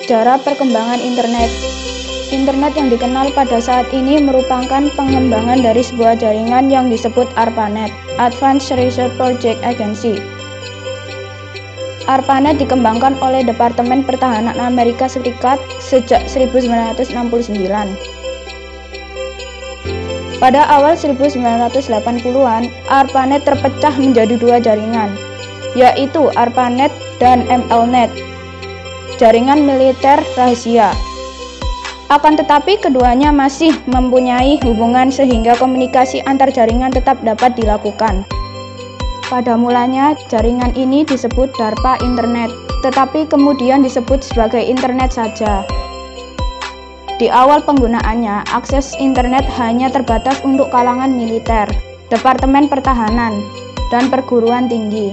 Sejarah perkembangan Internet. Internet yang dikenal pada saat ini merupakan pengembangan dari sebuah jaringan yang disebut ARPANET, Advanced Research Project Agency. ARPANET dikembangkan oleh Departemen Pertahanan Amerika Serikat sejak 1969. Pada awal 1980-an, ARPANET terpecah menjadi dua jaringan, yaitu ARPANET dan MLNet, jaringan militer rahasia. Akan tetapi keduanya masih mempunyai hubungan sehingga komunikasi antar jaringan tetap dapat dilakukan. Pada mulanya, jaringan ini disebut DARPA Internet, tetapi kemudian disebut sebagai Internet saja. Di awal penggunaannya, akses internet hanya terbatas untuk kalangan militer, Departemen Pertahanan, dan perguruan tinggi.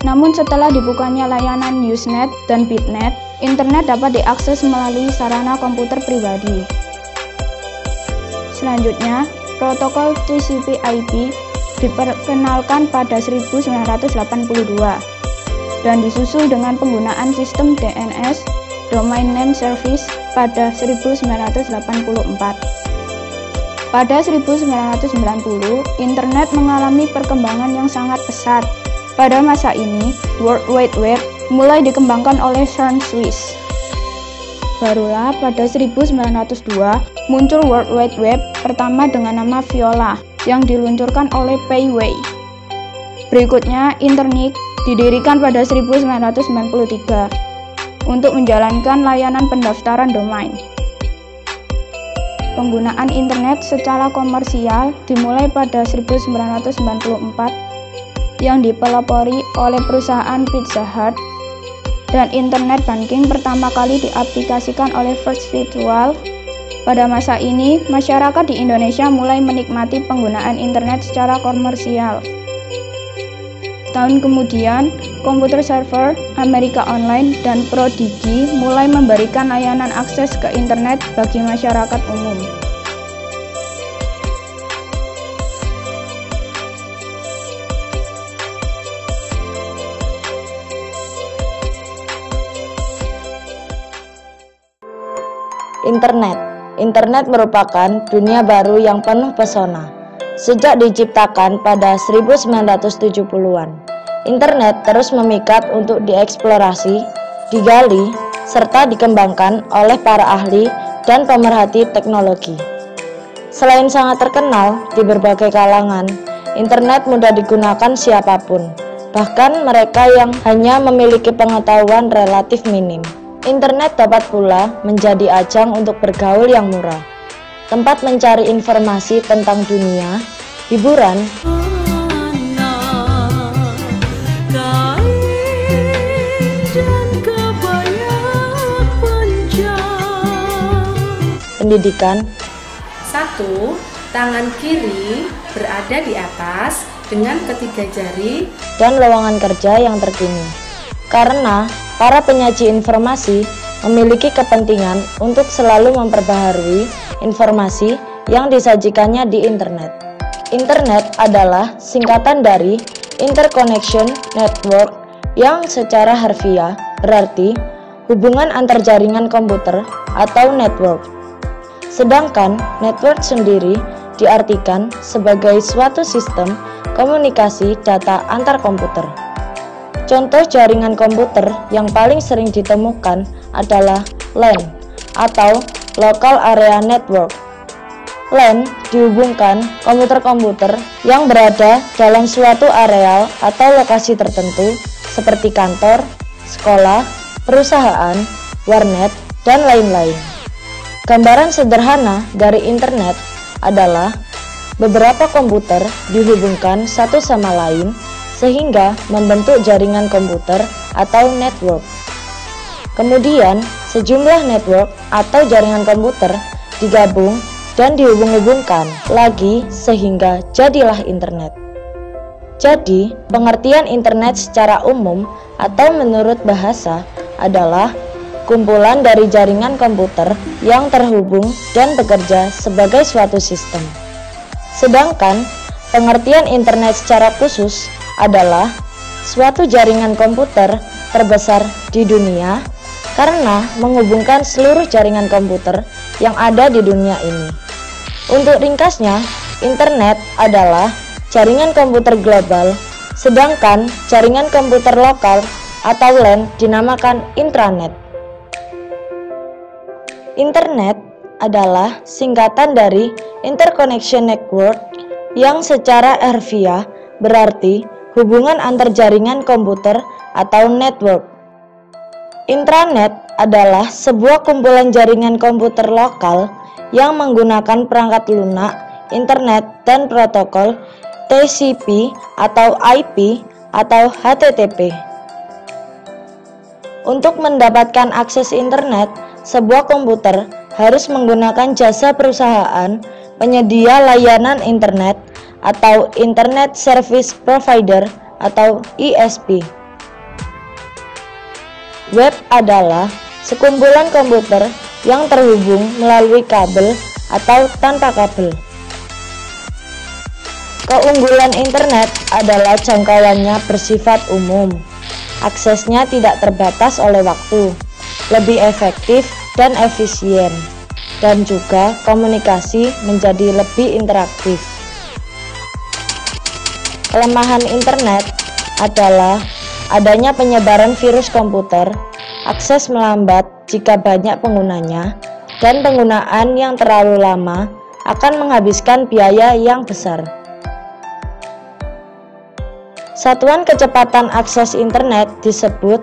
Namun setelah dibukanya layanan Usenet dan Bitnet, internet dapat diakses melalui sarana komputer pribadi. Selanjutnya, protokol TCP/IP diperkenalkan pada 1982 dan disusul dengan penggunaan sistem DNS Domain Name Service pada 1984. Pada 1990, internet mengalami perkembangan yang sangat pesat. Pada masa ini, World Wide Web mulai dikembangkan oleh CERN Swiss. Barulah pada 1902 muncul World Wide Web pertama dengan nama Viola yang diluncurkan oleh Pei Wei. Berikutnya, Internet didirikan pada 1993 untuk menjalankan layanan pendaftaran domain. Penggunaan internet secara komersial dimulai pada 1994 yang dipelopori oleh perusahaan Pizza Hut, dan internet banking pertama kali diaplikasikan oleh First Virtual. Pada masa ini, masyarakat di Indonesia mulai menikmati penggunaan internet secara komersial. Tahun kemudian, komputer server, Amerika Online, dan Prodigi mulai memberikan layanan akses ke internet bagi masyarakat umum. Internet merupakan dunia baru yang penuh pesona. Sejak diciptakan pada 1970-an, internet terus memikat untuk dieksplorasi, digali, serta dikembangkan oleh para ahli dan pemerhati teknologi. Selain sangat terkenal di berbagai kalangan, internet mudah digunakan siapapun, bahkan mereka yang hanya memiliki pengetahuan relatif minim. Internet dapat pula menjadi ajang untuk bergaul yang murah, tempat mencari informasi tentang dunia, hiburan, pendidikan. 1. Tangan kiri berada di atas dengan ketiga jari Dan lowongan kerja yang terkini. Karena para penyaji informasi memiliki kepentingan untuk selalu memperbaharui informasi yang disajikannya di internet. Internet adalah singkatan dari Interconnection Network yang secara harfiah berarti hubungan antar jaringan komputer atau network. Sedangkan network sendiri diartikan sebagai suatu sistem komunikasi data antar komputer. Contoh jaringan komputer yang paling sering ditemukan adalah LAN atau Local Area Network. LAN dihubungkan komputer-komputer yang berada dalam suatu areal atau lokasi tertentu seperti kantor, sekolah, perusahaan, warnet, dan lain-lain. Gambaran sederhana dari internet adalah beberapa komputer dihubungkan satu sama lain sehingga membentuk jaringan komputer atau network. Kemudian, sejumlah network atau jaringan komputer digabung dan dihubung-hubungkan lagi sehingga jadilah internet. Jadi, pengertian internet secara umum atau menurut bahasa adalah kumpulan dari jaringan komputer yang terhubung dan bekerja sebagai suatu sistem. Sedangkan, pengertian internet secara khusus adalah suatu jaringan komputer terbesar di dunia karena menghubungkan seluruh jaringan komputer yang ada di dunia ini. Untuk ringkasnya, internet adalah jaringan komputer global, sedangkan jaringan komputer lokal atau LAN dinamakan intranet. Internet adalah singkatan dari Interconnection Network yang secara harfiah berarti hubungan antar jaringan komputer atau network. Intranet adalah sebuah kumpulan jaringan komputer lokal yang menggunakan perangkat lunak, internet, dan protokol TCP atau IP atau HTTP. Untuk mendapatkan akses internet, sebuah komputer harus menggunakan jasa perusahaan penyedia layanan internet atau Internet Service Provider atau ISP. Web adalah sekumpulan komputer yang terhubung melalui kabel atau tanpa kabel. Keunggulan internet adalah jangkauannya bersifat umum. Aksesnya tidak terbatas oleh waktu, lebih efektif dan efisien, dan juga komunikasi menjadi lebih interaktif. Kelemahan internet adalah adanya penyebaran virus komputer, akses melambat jika banyak penggunanya, dan penggunaan yang terlalu lama akan menghabiskan biaya yang besar. Satuan kecepatan akses internet disebut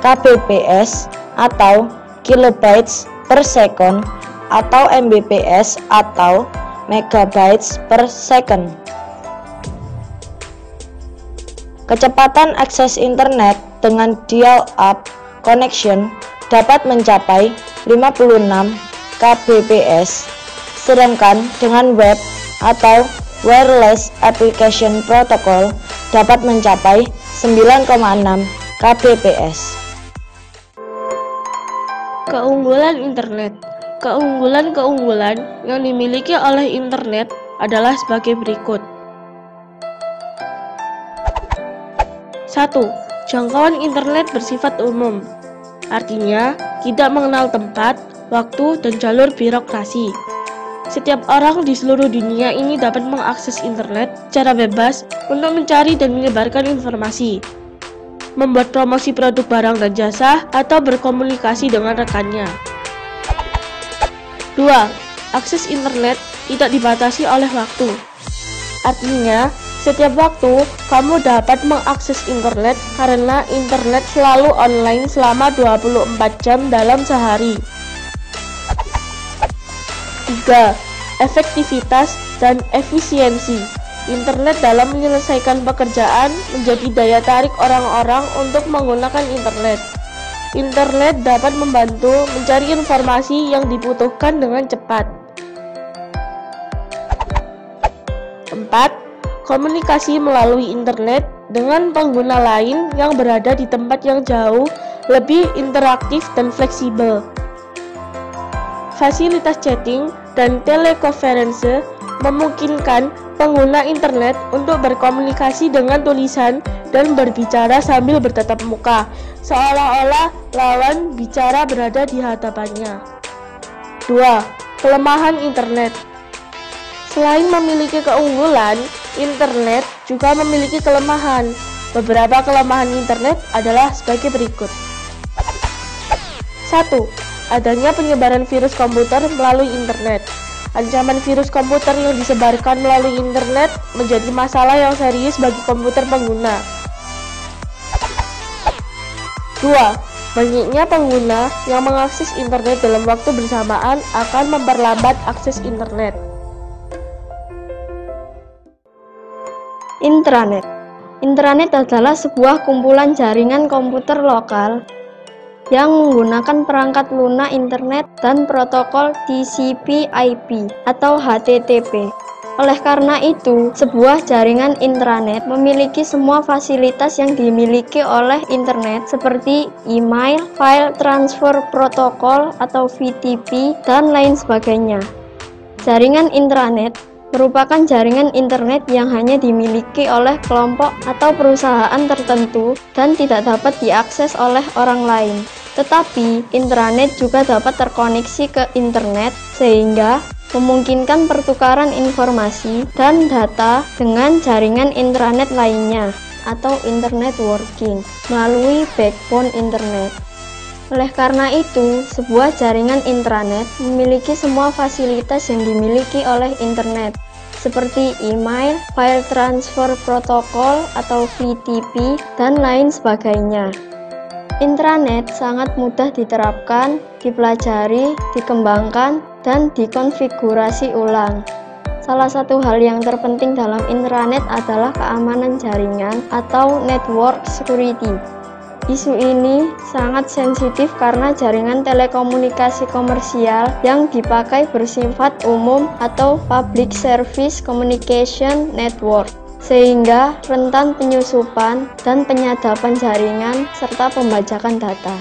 kbps atau kilobytes per second atau mbps atau megabytes per second. Kecepatan akses internet dengan dial-up connection dapat mencapai 56 kbps, sedangkan dengan web atau wireless application protocol dapat mencapai 9,6 kbps. Keunggulan internet. Keunggulan yang dimiliki oleh internet adalah sebagai berikut. 1. Jangkauan internet bersifat umum. Artinya, tidak mengenal tempat, waktu, dan jalur birokrasi. Setiap orang di seluruh dunia ini dapat mengakses internet secara bebas untuk mencari dan menyebarkan informasi, membuat promosi produk barang dan jasa, atau berkomunikasi dengan rekannya. 2. Akses internet tidak dibatasi oleh waktu. Artinya, setiap waktu kamu dapat mengakses internet karena internet selalu online selama 24 jam dalam sehari. 3. Efektivitas dan efisiensi. Internet dalam menyelesaikan pekerjaan menjadi daya tarik orang-orang untuk menggunakan internet. Internet dapat membantu mencari informasi yang dibutuhkan dengan cepat. 4. Komunikasi melalui internet dengan pengguna lain yang berada di tempat yang jauh lebih interaktif dan fleksibel. Fasilitas chatting dan telekonferensi memungkinkan pengguna internet untuk berkomunikasi dengan tulisan dan berbicara sambil bertatap muka, seolah-olah lawan bicara berada di hadapannya. 2. Kelemahan internet. Selain memiliki keunggulan, internet juga memiliki kelemahan. Beberapa kelemahan internet adalah sebagai berikut. 1. Adanya penyebaran virus komputer melalui internet. Ancaman virus komputer yang disebarkan melalui internet menjadi masalah yang serius bagi komputer pengguna. 2. Banyaknya pengguna yang mengakses internet dalam waktu bersamaan akan memperlambat akses internet. Intranet. Intranet adalah sebuah kumpulan jaringan komputer lokal yang menggunakan perangkat lunak internet dan protokol TCP/IP atau HTTP. Oleh karena itu, sebuah jaringan intranet memiliki semua fasilitas yang dimiliki oleh internet seperti email, file transfer protokol atau VTP, dan lain sebagainya. Jaringan intranet merupakan jaringan internet yang hanya dimiliki oleh kelompok atau perusahaan tertentu dan tidak dapat diakses oleh orang lain. Tetapi, intranet juga dapat terkoneksi ke internet sehingga memungkinkan pertukaran informasi dan data dengan jaringan intranet lainnya atau internet working melalui backbone internet. Oleh karena itu, sebuah jaringan intranet memiliki semua fasilitas yang dimiliki oleh internet, seperti email, file transfer protocol atau VTP, dan lain sebagainya. Intranet sangat mudah diterapkan, dipelajari, dikembangkan, dan dikonfigurasi ulang. Salah satu hal yang terpenting dalam intranet adalah keamanan jaringan atau network security. Isu ini sangat sensitif karena jaringan telekomunikasi komersial yang dipakai bersifat umum atau public service communication network, sehingga rentan penyusupan dan penyadapan jaringan serta pembajakan data.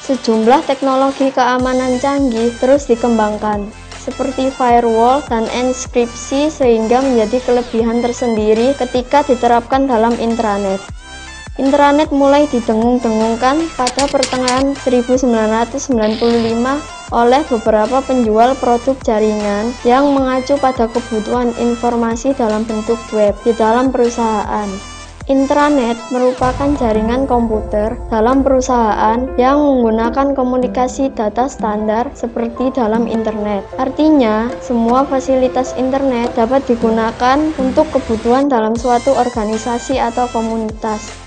Sejumlah teknologi keamanan canggih terus dikembangkan, seperti firewall dan enkripsi, sehingga menjadi kelebihan tersendiri ketika diterapkan dalam intranet. Intranet mulai didengung-dengungkan pada pertengahan 1995 oleh beberapa penjual produk jaringan yang mengacu pada kebutuhan informasi dalam bentuk web di dalam perusahaan. Intranet merupakan jaringan komputer dalam perusahaan yang menggunakan komunikasi data standar seperti dalam internet. Artinya, semua fasilitas internet dapat digunakan untuk kebutuhan dalam suatu organisasi atau komunitas.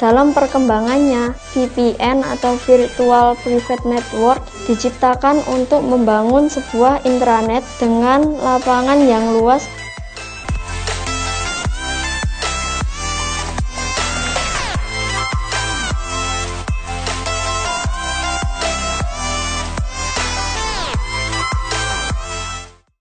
Dalam perkembangannya, VPN atau Virtual Private Network diciptakan untuk membangun sebuah intranet dengan lapangan yang luas